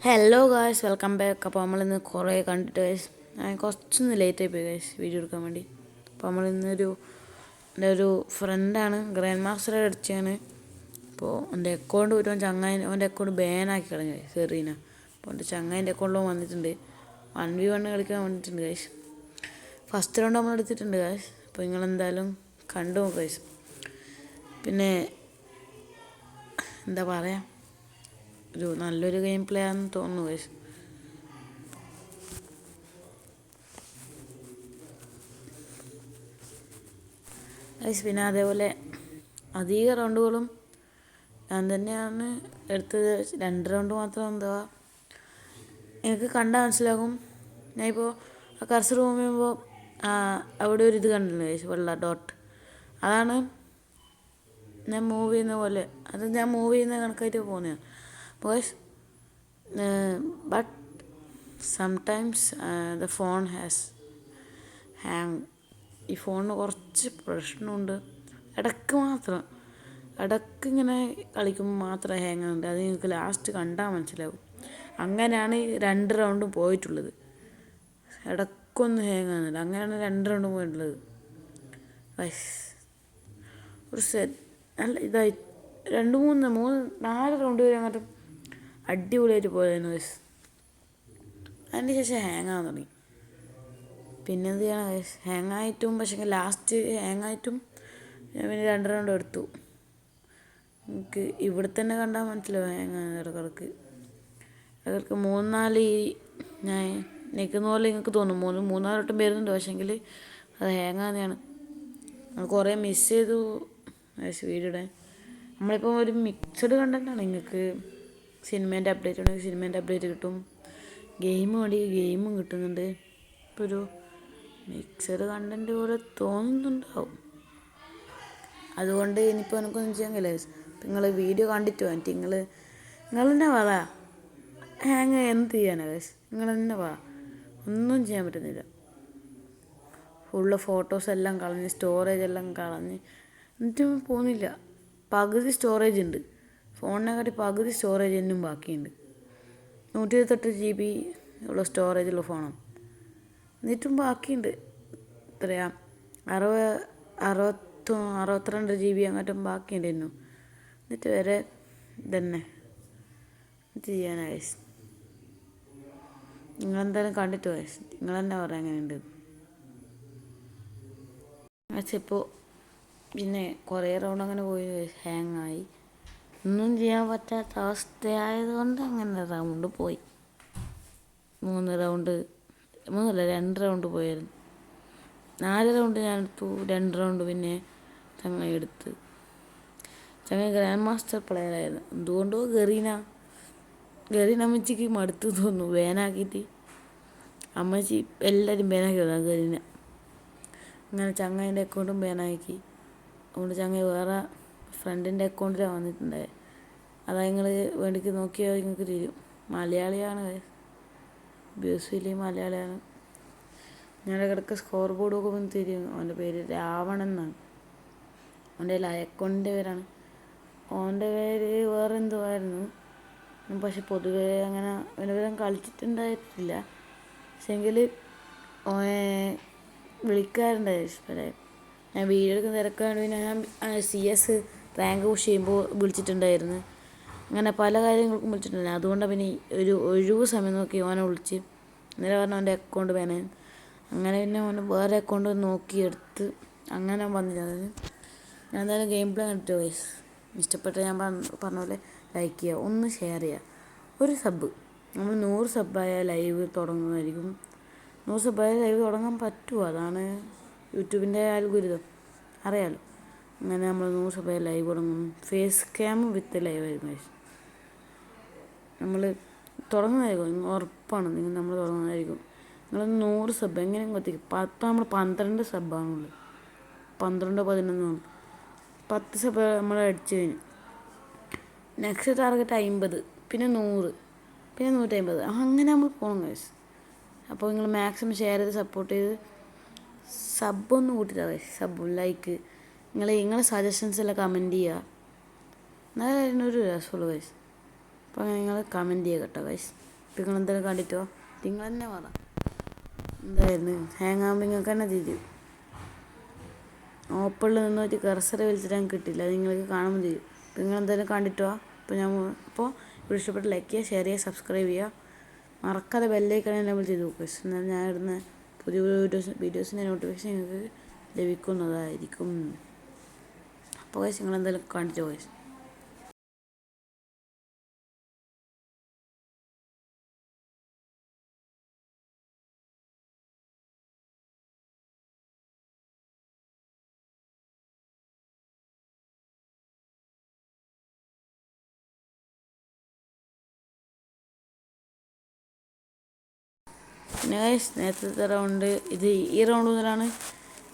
Hello guys, welcome back. അപ്പോൾ നമ്മളിന്ന് കുറേ കണ്ടിട്ട് ഗൈസ് ഞാൻ കുറച്ചൊന്ന് ലേറ്റായി പോയി ഗൈസ് വീഡിയോ എടുക്കാൻ വേണ്ടി. അപ്പോൾ നമ്മളിന്നൊരു എൻ്റെ ഒരു ഫ്രണ്ടാണ് ഗ്രാൻഡ് മാസ്റ്റർ അടിച്ചാണ്. അപ്പോൾ എൻ്റെ അക്കൗണ്ട് ഒരു ചങ്ങായി അവൻ്റെ അക്കൗണ്ട് ബാനാക്കി കളഞ്ഞു ഗൈസ്, സെറീന. അപ്പോൾ എൻ്റെ ചങ്ങായിൻ്റെ അക്കൗണ്ടിലും വന്നിട്ടുണ്ട് 1v1 കളിക്കാൻ വന്നിട്ടുണ്ട് ഗൈസ്. ഫസ്റ്റ് റൗണ്ട് നമ്മൾ എടുത്തിട്ടുണ്ട് ഗൈസ്. അപ്പോൾ നിങ്ങളെന്തായാലും കണ്ടു നോക്കുക ഗൈസ്. പിന്നെ എന്താ പറയുക, ഒരു നല്ലൊരു ഗെയിം പ്ലേ ആണെന്ന് തോന്നുന്നു ഗൈസ്. പിന്നെ അതേപോലെ അധിക റൗണ്ടുകളും ഞാൻ തന്നെയാണ് എടുത്തത്. 2 റൗണ്ട് മാത്രം എന്താ എനിക്ക് കണ്ടാൽ മനസ്സിലാകും. ഞാനിപ്പോൾ ആ കർസർ മൂവ് ചെയ്യുമ്പോൾ അവിടെ ഒരു ഇത് കണ്ടിട്ടുണ്ട് ഗൈസ്, വെള്ള ഡോട്ട്. അതാണ് ഞാൻ മൂവ് ചെയ്യുന്ന പോലെ, അത് ഞാൻ മൂവ് ചെയ്യുന്ന കണക്കായിട്ട് പോകുന്നതാണ് boys. But sometimes the phone has hang. ഈ ഫോണിന് കുറച്ച് പ്രശ്നമുണ്ട്. ഇടയ്ക്ക് ഇങ്ങനെ കളിക്കുമ്പോൾ മാത്രം ഹാങ് ആകുന്നുണ്ട്. അത് നിങ്ങൾക്ക് ലാസ്റ്റ് കണ്ടാൽ മനസ്സിലാവും. അങ്ങനെയാണ് 2 റൗണ്ടും പോയിട്ടുള്ളത്. ഇടയ്ക്കൊന്നും ഹാങ് ആകുന്നില്ല. അങ്ങനെയാണ് 2 റൗണ്ടും പോയിട്ടുള്ളത്. ഒരു നല്ല ഇതായി 2, 3, 4 റൗണ്ട് വരെ അങ്ങോട്ടും അടിപൊളിയായിട്ട് പോയായിരുന്നു ഗൈസ്. അതിന് ശേഷം ഹാങ് ആകാൻ തുടങ്ങി. പിന്നെ എന്ത് ചെയ്യണം ഗൈസ്, ഹാങ് ആയിട്ടും പക്ഷേ ലാസ്റ്റ് ഹാങ് ആയിട്ടും ഞാൻ പിന്നെ 2 റൗണ്ട് എടുത്തു. എനിക്ക് ഇവിടെ തന്നെ കണ്ടാൽ മനസ്സിലാവും ഹാങ് ആണ്. ഇടക്കിടക്ക് 3-4 ഞാൻ നിൽക്കുന്ന പോലെ നിങ്ങൾക്ക് തോന്നും. 3-4 വട്ടം വരുന്നുണ്ട്, പക്ഷേങ്കിൽ അത് ഹാങ് ആകുന്നതാണ്. നമ്മൾ കുറേ മിസ് ചെയ്തു വീഡിയോ ഇടാൻ. നമ്മളിപ്പോൾ ഒരു മിക്സഡ് കണ്ടൻ്റാണ്. നിങ്ങൾക്ക് സിനിമേൻ്റെ അപ്ഡേറ്റ് ഉണ്ടെങ്കിൽ സിനിമേൻ്റെ അപ്ഡേറ്റ് കിട്ടും, ഗെയിം വേണമെങ്കിൽ ഗെയിമും കിട്ടുന്നുണ്ട്. ഇപ്പോൾ ഒരു മിക്സഡ് കണ്ടൻറ്റ് പോലെ തോന്നുന്നുണ്ടാവും. അതുകൊണ്ട് ഇനിയിപ്പോൾ എനിക്കൊന്നും ചെയ്യാൻ കഴിയില്ല. നിങ്ങൾ വീഡിയോ കണ്ടിട്ട് വേണ്ടിട്ട് നിങ്ങൾ തന്നെ പറ ഹാങ് എന്ത് ചെയ്യാനാണ് ഗൈസ്. നിങ്ങൾ തന്നെ പറ, ഒന്നും ചെയ്യാൻ പറ്റുന്നില്ല. ഫുള്ള് ഫോട്ടോസ് എല്ലാം കളഞ്ഞ് സ്റ്റോറേജ് എല്ലാം കളഞ്ഞ് എന്നിട്ടും പോകുന്നില്ല. പകുതി സ്റ്റോറേജ് ഉണ്ട് ഫോണിനെക്കാട്ടി, പകുതി സ്റ്റോറേജ് എന്നും ബാക്കിയുണ്ട്. 128 GB ഉള്ള സ്റ്റോറേജുള്ള ഫോണാണ്, എന്നിട്ടും ബാക്കിയുണ്ട്. എത്രയാ 62 GB അങ്ങോട്ടും ബാക്കിയുണ്ട് എന്നും. എന്നിട്ട് വരെ ഇതന്നെ ചെയ്യാനാ ഗൈസ്. നിങ്ങളെന്തായാലും കണ്ടിട്ട് ഗൈസ്, നിങ്ങൾ തന്നെ പറയാം എങ്ങനെയുണ്ട്. ഇപ്പോൾ പിന്നെ കുറേ റൗണ്ട് അങ്ങനെ പോയി ഹാങ് ആയി. ഒന്നും ചെയ്യാൻ പറ്റാത്ത അവസ്ഥയായതുകൊണ്ട് അങ്ങനെ റൗണ്ട് പോയി. 2 റൗണ്ട് പോയായിരുന്നു. 4 റൗണ്ട് ഞാൻ എടുത്തു, 2 റൗണ്ട് പിന്നെ ചങ്ങായി എടുത്ത്. ചങ്ങായി ഗ്രാൻഡ് മാസ്റ്റർ പ്ലെയർ ആയിരുന്നു. എന്തുകൊണ്ടോ ഗറീന അമ്മച്ചിക്ക് മടുത്തു തോന്നുന്നു ബാനാക്കിയിട്ട്. അമ്മച്ചി എല്ലാവരും ബാനാക്കി വന്നു ഗറീന. അങ്ങനെ ചങ്ങായിൻ്റെ അക്കൗണ്ടും ബാനാക്കി. അതുകൊണ്ട് ചങ്ങായി വേറെ ഫ്രണ്ടിൻ്റെ അക്കൗണ്ടിലാണ് വന്നിട്ടുണ്ടായത്. അതാ നിങ്ങൾ വേണ്ടിക്ക് നോക്കിയാൽ നിങ്ങൾക്ക് തിരിയും. മലയാളിയാണ്, ബ്യൂസിലി മലയാളിയാണ്. ഞങ്ങളുടെ കിടക്ക് സ്കോർ ബോർഡ് നോക്കുമ്പോൾ തിരിയും. അവൻ്റെ പേര് രാവണൻ എന്നാണ്. അവൻ്റെ അക്കൗണ്ടിൻ്റെ പേരാണ്. അവൻ്റെ പേര് വേറെ എന്തോ ആയിരുന്നു. പക്ഷെ പൊതുവേ അങ്ങനെ അവനെ കളിച്ചിട്ടുണ്ടായിട്ടില്ല. പക്ഷെങ്കിൽ വിളിക്കാറുണ്ടായി. ഞാൻ വീഡിയോ എടുക്കുന്ന തിരക്കാണ്. പിന്നെ ഞാൻ CS റാങ്ക് പുഷ് ചെയ്യുമ്പോൾ വിളിച്ചിട്ടുണ്ടായിരുന്നു. അങ്ങനെ പല കാര്യങ്ങൾക്കും വിളിച്ചിട്ടുണ്ടായിരുന്നു. അതുകൊണ്ടാണ് പിന്നെ ഒരു ഒഴിവ് സമയം നോക്കി ഓനെ വിളിച്ച്. ഇന്നലെ പറഞ്ഞ അവൻ്റെ അക്കൗണ്ട് വേണേ. അങ്ങനെ പിന്നെ ഓനെ വേറെ അക്കൗണ്ട് നോക്കിയെടുത്ത് അങ്ങനെ വന്നിട്ടുണ്ട്. ഞാൻ എന്തായാലും ഗെയിം പ്ലേ കണ്ടിട്ട് ഗൈസ് ഇഷ്ടപ്പെട്ട ഞാൻ പറഞ്ഞ പോലെ ലൈക്ക് ചെയ്യുക, ഒന്ന് ഷെയർ ചെയ്യുക, ഒരു സബ്. നമ്മൾ 100 സബ്ബായ ലൈവ് തുടങ്ങുന്നതായിരിക്കും. 100 സബ്ബായ ലൈവ് തുടങ്ങാൻ പറ്റുമോ? അതാണ് യൂട്യൂബിൻ്റെ അൽഗോരിതം, അറിയാലോ. അങ്ങനെ നമ്മൾ 100 സബ്ബായ ലൈവ് തുടങ്ങും. ഫേസ് ക്യാം വിത്ത് ലൈവ് ആയിരിക്കും നമ്മൾ തുടങ്ങുന്നതായിരിക്കും. ഉറപ്പാണ് നമ്മൾ തുടങ്ങുന്നതായിരിക്കും. നിങ്ങൾ 100 സബ് എങ്ങനെയും കൊത്തിക്കും. ഇപ്പം നമ്മൾ 12 സബ്ബാണുള്ളത്. 12-11 10 സബ് നമ്മൾ അടിച്ചു കഴിഞ്ഞു. നെക്സ്റ്റ് ടാർഗറ്റ് 50, പിന്നെ 100, പിന്നെ 150. അങ്ങനെ നമ്മൾ പോകണം ഗൈസ്. അപ്പോൾ നിങ്ങൾ മാക്സിമം ഷെയർ ചെയ്ത് സപ്പോർട്ട് ചെയ്ത് സബ്ബൊന്നും കൂട്ടിയിട്ടാ ഗൈസ്. സബ്ബും ലൈക്ക് നിങ്ങളെ സജഷൻസ് എല്ലാം കമൻറ്റ് ചെയ്യുക. എന്നാലും അതിനൊരു രസമുള്ളൂ ഗൈസ്. അപ്പോൾ അങ്ങനെ നിങ്ങൾ കമൻറ്റ് ചെയ്യുക കേട്ടോ ഗൈസ്. നിങ്ങളെന്തായാലും കണ്ടിട്ടോ. നിങ്ങൾ തന്നെ പറ എന്തായിരുന്നു ഹാങ് ആകുമ്പോൾ നിങ്ങൾക്ക് തന്നെ തിരിയും. ഓപ്പണിൽ നിന്നോട്ട് കർസർ വലിച്ചിട്ട് കിട്ടില്ല, നിങ്ങൾക്ക് കാണുമ്പോൾ തിരിയും. നിങ്ങളെന്തായാലും കണ്ടിട്ടോ. അപ്പോൾ ഇവിടെ ഇഷ്ടപ്പെട്ട് ലൈക്ക് ചെയ്യുക, ഷെയർ ചെയ്യുക, സബ്സ്ക്രൈബ് ചെയ്യുക. മറക്കാതെ ബെല്ലൈക്കൺ എനേബിൾ ചെയ്ത് നോക്കുക. എന്നാൽ ഞാൻ ഇടുന്ന പുതിയ വീഡിയോസിൻ്റെ നോട്ടിഫിക്കേഷൻ നിങ്ങൾക്ക് ലഭിക്കുന്നതായിരിക്കും. അപ്പോൾ നിങ്ങളെന്തായാലും കാണിച്ചോ. പിന്നെ നേരത്തെ റൗണ്ട് ഈ റൗണ്ട് മുതലാണ്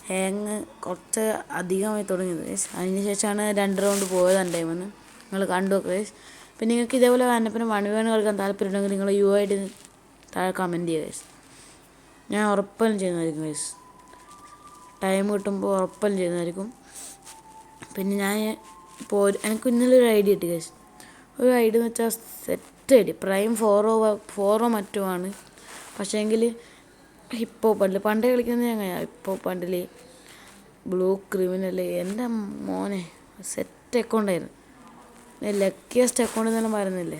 ഹാങ് കുറച്ച് അധികമായി തുടങ്ങിയത്. അതിന് ശേഷമാണ് 2 റൗണ്ട് പോയത് ടൈമെന്ന് നിങ്ങൾ കണ്ടു നോക്കുക. പിന്നെ നിങ്ങൾക്ക് ഇതേപോലെ പിന്നെ 1v1 കളിക്കാൻ താല്പര്യമുണ്ടെങ്കിൽ നിങ്ങൾ UI താഴെ കമൻറ്റ് ചെയ്യുക. ഞാൻ ഉറപ്പായും ചെയ്യുന്നതായിരിക്കും ടൈം കിട്ടുമ്പോൾ ഉറപ്പായും ചെയ്യുന്നതായിരിക്കും. പിന്നെ ഞാൻ ഇപ്പോൾ എനിക്ക് ഇന്നലെ ഒരു ഐഡിയ കിട്ടി ഒരു ഐഡിയ എന്ന് വെച്ചാൽ സെറ്റ് ഐഡിയ പ്രൈം 4 മറ്റോ ആണ്. പക്ഷേങ്കിൽ ഹിപ്പോ പണ്ടേ കളിക്കുന്നത് എങ്ങനെയാണ് ഹിപ്പോ പണ്ടിൽ ബ്ലൂ ക്രിമിനൽ എൻ്റെ മോനെ സെറ്റ് അക്കൗണ്ടായിരുന്നു. ലക്കിയസ്റ്റ് അക്കൗണ്ട് എന്നെല്ലാം പറയുന്നില്ലേ.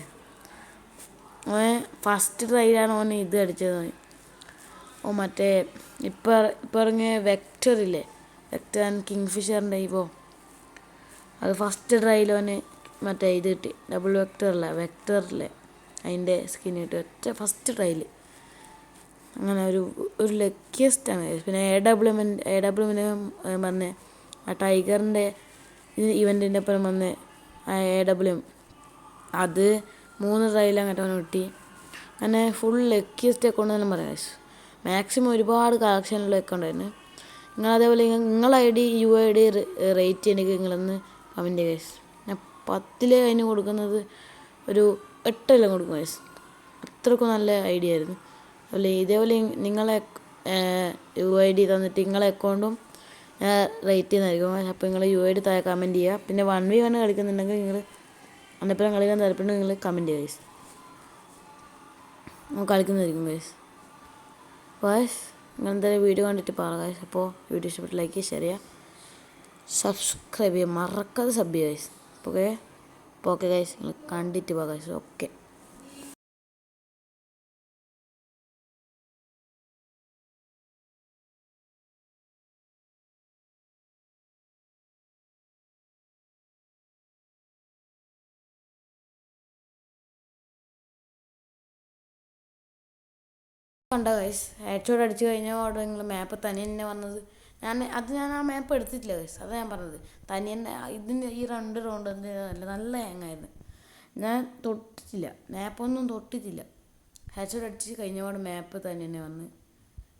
ഓൻ ഫസ്റ്റ് ട്രൈയിലാണ് ഓൻ ഇത് അടിച്ചത്. മറ്റേ ഇപ്പോൾ ഇറങ്ങിയ വെക്ടറില്ലേ, വെക്ടർ ആൻഡ് കിങ് ഫിഷറിൻ്റെ ഇപ്പോൾ അത് ഫസ്റ്റ് ട്രൈയിൽ ഓന് മറ്റേ ഇത് കിട്ടി. ഡബിൾ വെക്ടറില്ലേ അതിൻ്റെ സ്കിൻ കിട്ടി ഫസ്റ്റ് ട്രൈയിൽ. അങ്ങനെ ഒരു ലക്കിയസ്റ്റാണ്. പിന്നെ എ ഡബ്ല്യുമിന് വന്ന് ആ ടൈഗറിൻ്റെ ഇവൻറ്റിൻ്റെ ഒപ്പം വന്ന് ആ എ അത് 3 ട്രയൽ അങ്ങോട്ട് അവന് കിട്ടി. അങ്ങനെ ഫുൾ ലക്കിയസ്റ്റ് അക്കൗണ്ട് തന്നെ പറയാം. മാക്സിമം ഒരുപാട് കളക്ഷനുള്ള അക്കൗണ്ടായിരുന്നു. നിങ്ങളതേപോലെ നിങ്ങളെ ID UID റേറ്റ് ചെയ്യണമെങ്കിൽ നിങ്ങളൊന്ന് കമൻറ്റ് ചെയ്യുക. ഞാൻ 10 അതിന് കൊടുക്കുന്നത് ഒരു 8 കൊടുക്കും. അത്രയ്ക്കും നല്ല ഐഡിയ ആയിരുന്നു. അതുപോലെ ഇതേപോലെ നിങ്ങളെ UID തന്നിട്ട് നിങ്ങളെ അക്കൗണ്ടും റേറ്റ് ചെയ്യുന്നതായിരിക്കും. അപ്പോൾ നിങ്ങൾ UID താഴെ കമൻറ്റ് ചെയ്യുക. പിന്നെ 1v1 കളിക്കുന്നുണ്ടെങ്കിൽ നിങ്ങൾ അന്നേരം കളിക്കാൻ താല്പര്യമുണ്ടെങ്കിൽ നിങ്ങൾ കമൻറ്റ് ചെയ്യുക. നമ്മൾ കളിക്കുന്നതായിരിക്കും നിങ്ങൾ എന്തായാലും വീഡിയോ കണ്ടിട്ട് പറയുക. അപ്പോൾ വീഡിയോ ഇഷ്ടപ്പെട്ട് ലൈക്ക് ചെയ്യുക, ഷെയർ ചെയ്യുക, സബ്സ്ക്രൈബ് ചെയ്യുക, മറക്കാതെ സബ് ചെയ്യുക. അപ്പോൾ ഓക്കെ നിങ്ങൾ കണ്ടിട്ട് പോകാം. ഓക്കെ. കണ്ടോ ഹെഡ് ഷോട്ട് അടിച്ചു കഴിഞ്ഞാൽ നിങ്ങൾ മാപ്പ് തന്നെ വന്നത്. ഞാൻ ആ മാപ്പ് എടുത്തിട്ടില്ല അതാ ഞാൻ പറഞ്ഞത്. ഇതിൻ്റെ ഈ 2 റൗണ്ട് നല്ല ഹാങ്ങായിരുന്നു. ഞാൻ തൊട്ടിട്ടില്ല, മാപ്പൊന്നും തൊട്ടിട്ടില്ല. ഹെഡ് ഷോട്ട് അടിച്ച് കഴിഞ്ഞപാട് മാപ്പ് തന്നെ വന്ന്.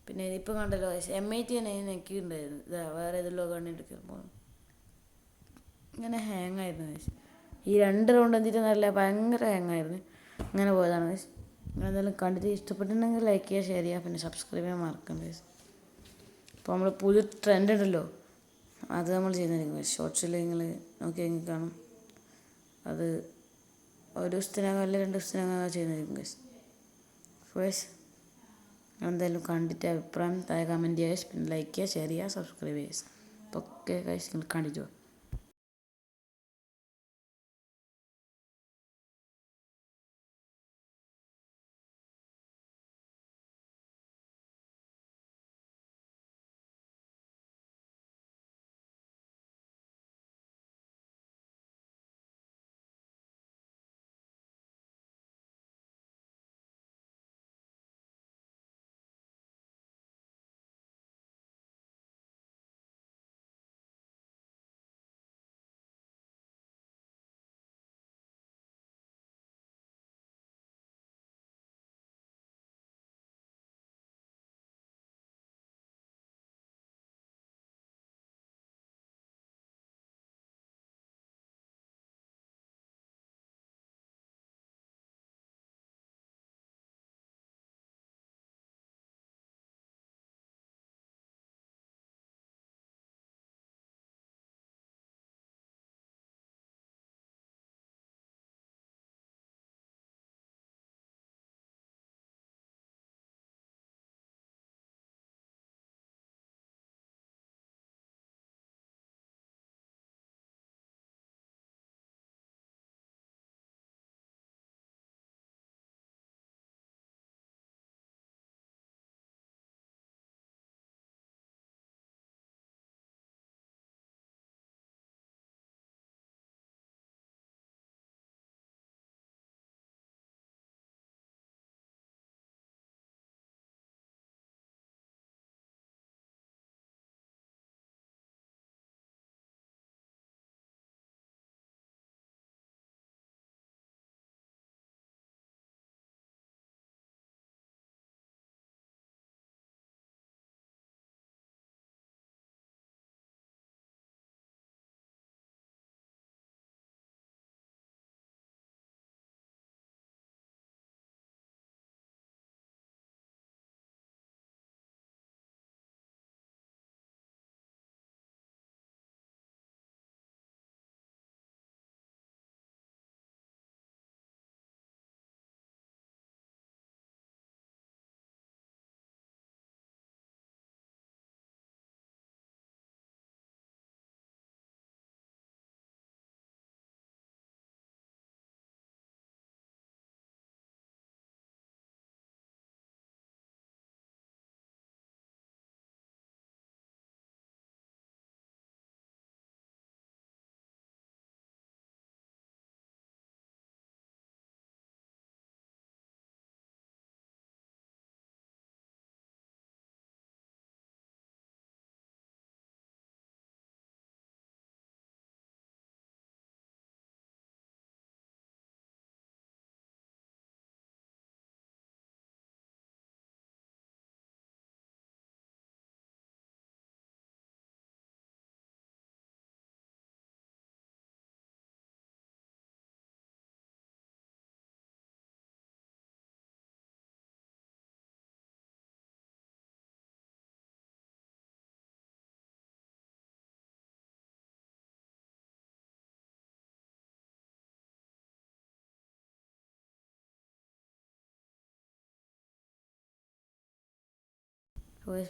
പിന്നെ ഇപ്പം കണ്ടല്ലോ M80 തന്നെ നെക്കിയിട്ടുണ്ടായിരുന്നു. വേറെ ഏതെല്ലോ കണ്ടെടുക്കുമ്പോൾ ഇങ്ങനെ ഹാങ്ങായിരുന്നു. ഈ 2 റൗണ്ട് എന്തിട്ട് നല്ല ഭയങ്കര ഹാങ്ങായിരുന്നു. അങ്ങനെ പോയതാണ്. നിങ്ങളെന്തായാലും കണ്ടിട്ട് ഇഷ്ടപ്പെട്ടിട്ടുണ്ടെങ്കിൽ ലൈക്ക് ചെയ്യുക, ഷെയർ ചെയ്യുക, പിന്നെ സബ്സ്ക്രൈബ് ചെയ്യാൻ മറക്കണ്ട. അപ്പോൾ നമ്മൾ പുതിയ ട്രെൻഡ് ഉണ്ടല്ലോ അത് നമ്മൾ ചെയ്യുന്നതായിരിക്കും. ഷോർട്സിൽ നിങ്ങൾ നോക്കി കാണും. അത് ഒരു ദിവസത്തിനകം അല്ലെങ്കിൽ 2 ദിവസത്തിനകം ചെയ്യുന്നതായിരിക്കും. എന്തായാലും കണ്ടിട്ട് അഭിപ്രായം താഴെ കമൻറ്റ് ചെയ്യുക, പിന്നെ ലൈക്ക് ചെയ്യുക, ഷെയർ ചെയ്യുക, സബ്സ്ക്രൈബ് ചെയ്യുക. അപ്പോൾ ഓക്കെ നിങ്ങൾ കണ്ടിട്ട്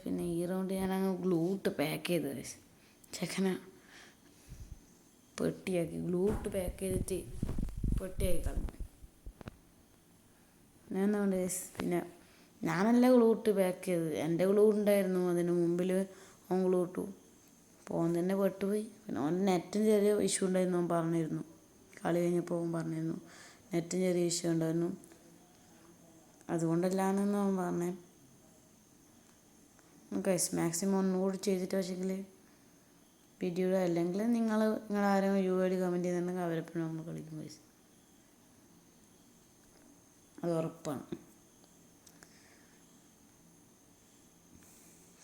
പിന്നെ ഈ റൗണ്ട് ഞാനങ്ങ് ഗ്ലൂ ഇട്ട് പാക്ക് ചെയ്ത് ചെക്കനെ പെട്ടിയാക്കി ഗ്ലൂ ഇട്ട് പാക്ക് ചെയ്തിട്ട് പെട്ടിയാക്കി കളഞ്ഞു. ഞാൻ എന്തുകൊണ്ട് പിന്നെ ഞാനല്ല ഗ്ലൂ ഇട്ട് പാക്ക് ചെയ്തത്, എൻ്റെ ഗ്ലൂ ഉണ്ടായിരുന്നു അതിന് മുമ്പിൽ ഓൻ ഗ്ലൂ ഇട്ടു. അപ്പോൾ ഓൻ തന്നെ പെട്ടുപോയി. പിന്നെ ഓൻ നെറ്റിന് ചെറിയ ഇഷ്യൂ ഉണ്ടായിരുന്നു, ഓൻ പറഞ്ഞിരുന്നു. കളി കഴിഞ്ഞപ്പോൾ ഓൻ പറഞ്ഞിരുന്നു നെറ്റിന് ചെറിയ ഇഷ്യൂ ഉണ്ടായിരുന്നു, അതുകൊണ്ടല്ലാണെന്ന് അവൻ പറഞ്ഞേ. ഗൈസ് മാക്സിമം ഒന്നുകൂടി ചെയ്തിട്ട് പക്ഷേങ്കിൽ വീഡിയോ അല്ലെങ്കിൽ നിങ്ങളാരും ഐഡി കമൻറ്റ് ചെയ്യുന്നുണ്ടെങ്കിൽ അവരെപ്പോഴും നമ്മൾ കളിക്കും ഗൈസ്, അത് ഉറപ്പാണ്.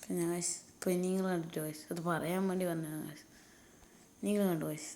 പിന്നെ ഗൈസ് ഇപ്പോൾ നിങ്ങൾ കണ്ടിട്ടോ ഗൈസ്, അത് പറയാൻ വേണ്ടി വന്നതാണ് ഗൈസ്. നിങ്ങൾ കണ്ടു ഗൈസ്?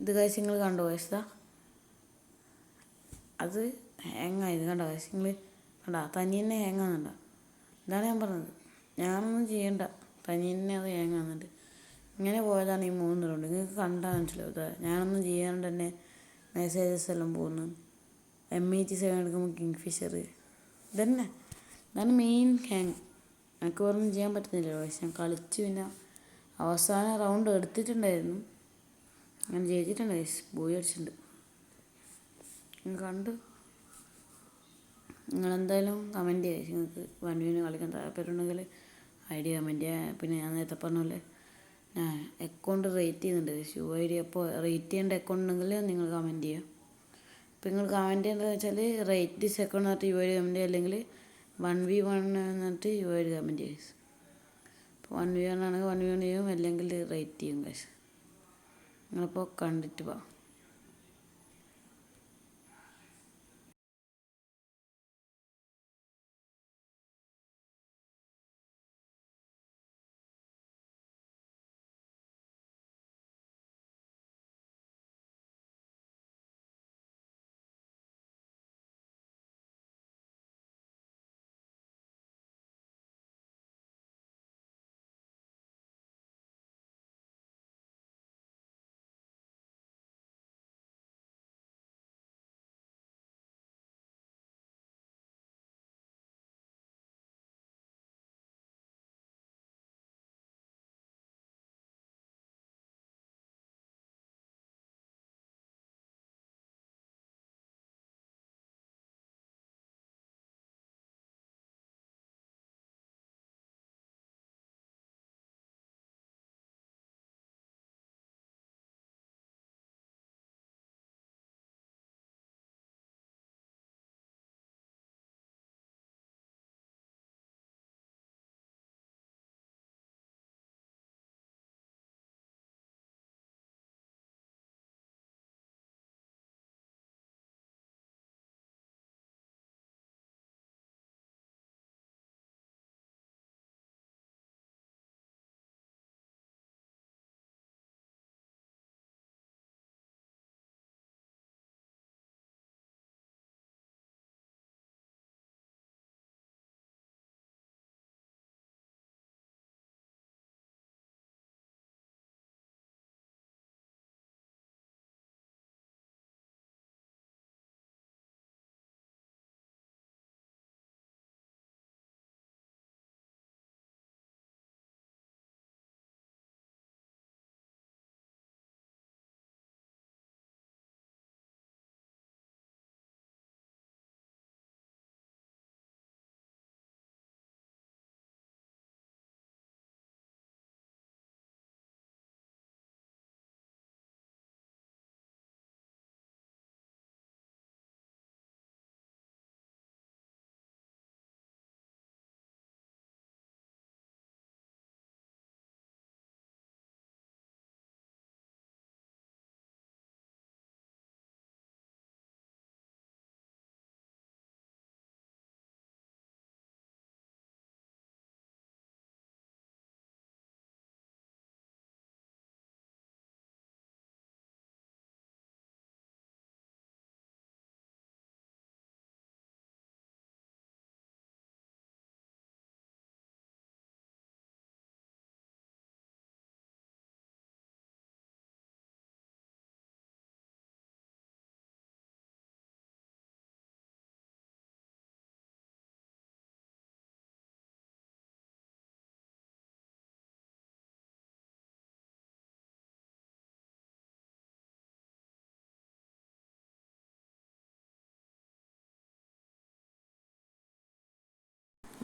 ഇത് ഗൈസ് നിങ്ങൾ കണ്ടോ ഗൈസ്? അത് ഹാങ്ങായത് കണ്ടോ ഗൈസ്? നിങ്ങൾ കണ്ടോ തനി തന്നെ ഹാങ്ങാകുന്നുണ്ടോ? ഇതാണ് ഞാൻ പറഞ്ഞത്, ഞാനൊന്നും ചെയ്യണ്ട, തനി തന്നെ അത് ഹാങ്ങാകുന്നുണ്ട്. ഇങ്ങനെ പോയതാണ് ഈ 3 റൗണ്ട്. നിങ്ങൾക്ക് കണ്ടാൽ മനസ്സിലാവും, ഞാനൊന്നും ചെയ്യാണ്ട് തന്നെ മെസ്സേജസ് എല്ലാം പോകുന്നു. M87 എടുക്കുമ്പോൾ കിങ് ഫിഷർ ഇതന്നെ, ഇതാണ് മെയിൻ ഹാങ്. എനിക്ക് വേറൊന്നും ചെയ്യാൻ പറ്റുന്നില്ല പക്ഷെ ഞാൻ കളിച്ച് പിന്നെ അവസാന റൗണ്ട് എടുത്തിട്ടുണ്ടായിരുന്നു, ഞാൻ ജയിച്ചിട്ടുണ്ട് ഗൈസ്, ബോയ് അടിച്ചിട്ടുണ്ട്. കണ്ട് നിങ്ങളെന്തായാലും കമൻറ്റ് ചെയ്യുക, നിങ്ങൾക്ക് 1v1 കളിക്കാൻ താല്പര്യമുണ്ടെങ്കിൽ ഐഡി കമൻറ്റ് ചെയ്യുക. പിന്നെ ഞാൻ നേരത്തെ പറഞ്ഞ പോലെ ഞാൻ അക്കൗണ്ട് റേറ്റ് ചെയ്യുന്നുണ്ട്, UID. അപ്പോൾ റേറ്റ് ചെയ്യേണ്ട അക്കൗണ്ട് ഉണ്ടെങ്കിൽ നിങ്ങൾ കമൻറ്റ് ചെയ്യുക. അപ്പോൾ നിങ്ങൾ കമൻറ്റ് ചെയ്യേണ്ടതെന്ന് വെച്ചാൽ റേറ്റ് ദിസ് അക്കൗണ്ട് എന്നിട്ട് UID കമൻറ്റ് ചെയ്യുക, അല്ലെങ്കിൽ 1v1 എന്നിട്ട് UID കമൻറ്റ് ചെയ്യുക. അപ്പോൾ 1v1 ആണെങ്കിൽ 1v1 ചെയ്യും, അല്ലെങ്കിൽ റേറ്റ് ചെയ്യും ഗൈസ്. നിങ്ങളിപ്പോൾ കണ്ടിട്ട് പോവാം.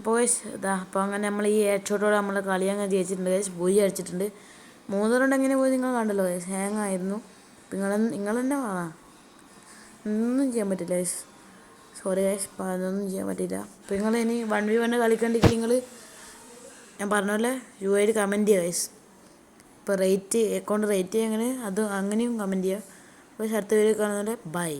അപ്പോൾ ഇതാ അപ്പോൾ അങ്ങനെ നമ്മൾ ഈ ഹെഡ് ഷോട്ടോടെ നമ്മൾ കളി അങ്ങ് ജയിച്ചിട്ടുണ്ട് ഗൈസ്. പോയി അടിച്ചിട്ടുണ്ട്. 3 റൗണ്ട് എങ്ങനെ പോയി നിങ്ങൾ കണ്ടല്ലോ ഗൈസ്. ഹാങ് ആയിരുന്നു. നിങ്ങൾ തന്നെ പറ, ഒന്നും ചെയ്യാൻ പറ്റില്ല ഗൈസ്. സോറി ഗൈസ്, അതൊന്നും ചെയ്യാൻ പറ്റില്ല. അപ്പോൾ നിങ്ങൾ ഇനി 1v1 കളിക്കണ്ടെങ്കിൽ നിങ്ങൾ ഞാൻ പറഞ്ഞ പോലെ യുഐയിൽ കമൻറ്റ് ചെയ്യുക ഗൈസ്. ഇപ്പോൾ അക്കൗണ്ട് റേറ്റ് ചെയ്യാൻ അത് അങ്ങനെയും കമൻറ്റ് ചെയ്യുക. അപ്പോൾ അടുത്ത വീഡിയോ കാണുന്നവരെ ബൈ.